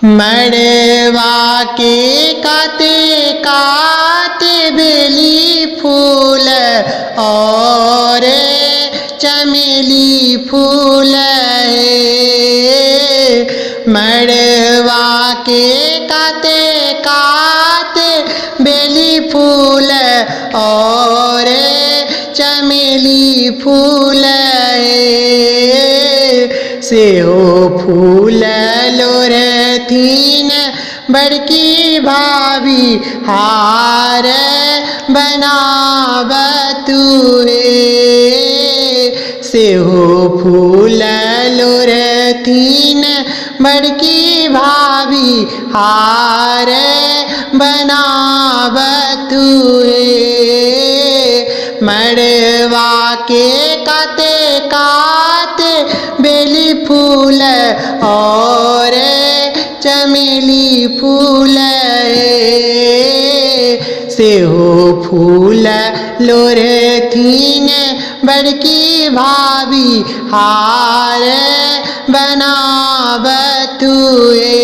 मड़वा के काते काते बेली फूल और चमेली फूल मड़वा के काते काते बेली फूल और चमेली फूल से हो फूल लोरथीन बड़की भाभी हार बनावतुए से हो फूल लोरथीन बड़की भाभी हार बनावतुए मड़वा के काते काते बेली फूल और चमेली फूल से हो फूल लोरथीन बड़की भाभी हार बनावतुए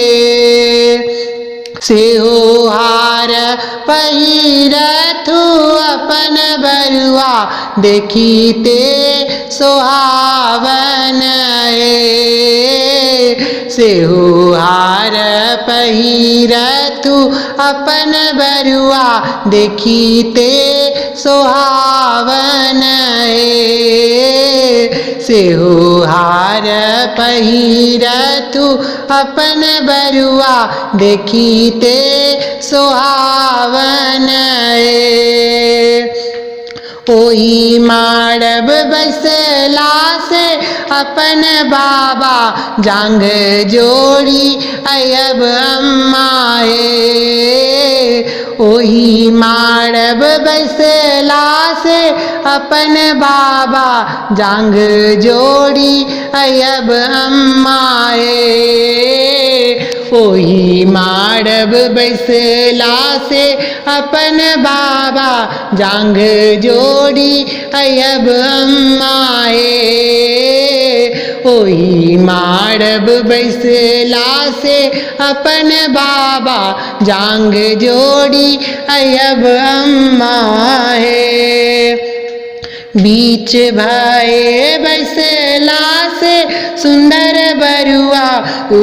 से हो हार पहिरथु अपन बरुआ देखीते सोहावन से हो हार पहिरथु अपन बरुआ देखीते सोहावन से हो हार पहिरथु अपन बरुआ देखीते सोहावन ओही माड़ब बसला से अपन बाबा जांग जोड़ी अयब अम्माए ओही माड़ब बसला से अपन बाबा जांग जोड़ी अयब अम्माए ओही माड़ब बसला से अपन बाबा जांग जोड़ी अयब अम्माए ओही माड़ब बसला से अपन बाबा जांग जोड़ी अयब अम्माए बीच भये बसला से सुंदर बरुआ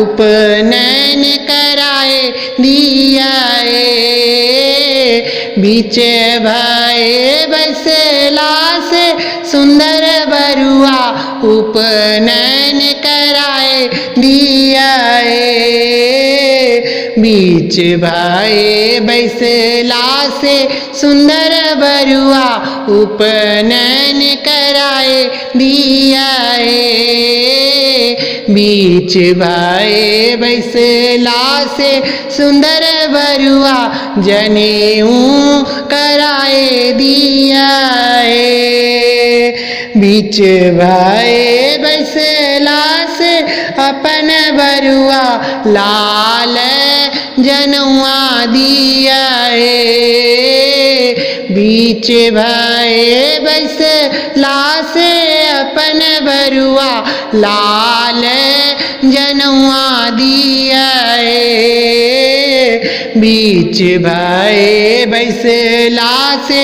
उपनयन कराए दियाए बीच भये बसला से सुंदर बरुआ उपनयन कराए दियाए बीच भये बसला से सुंदर बरुआ उपनयन कराए दियाए बीच भये बसला से सुंदर बरुआ जनेऊ कराए दियाए बीच भये बसला से अपन बरुआ लाल जनुआ दियाए बीच भये बसला से अपन बरुआ लाल जनुआ दियाए बीच भये बसला से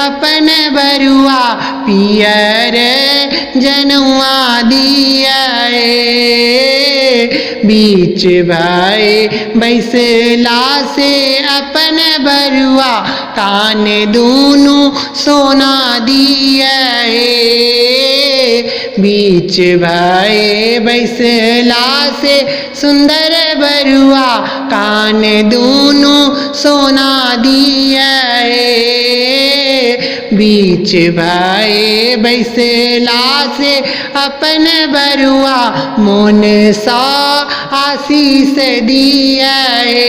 अपन बरुआ पियर जनुआ दियाए बीच भये बसला से अपन बरुआ कान दूनु सोना दियाए बीच भये बसला से सुंदर बरुआ कान दूनु सोना दियाए बीच भये बसला से अपन बरुआ मोन सा आशीष दियाए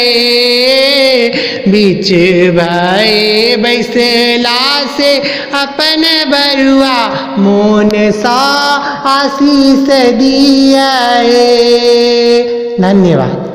बीच भये बसला से अपन बरुआ मोन सा आशीष दियाए। धन्यवाद।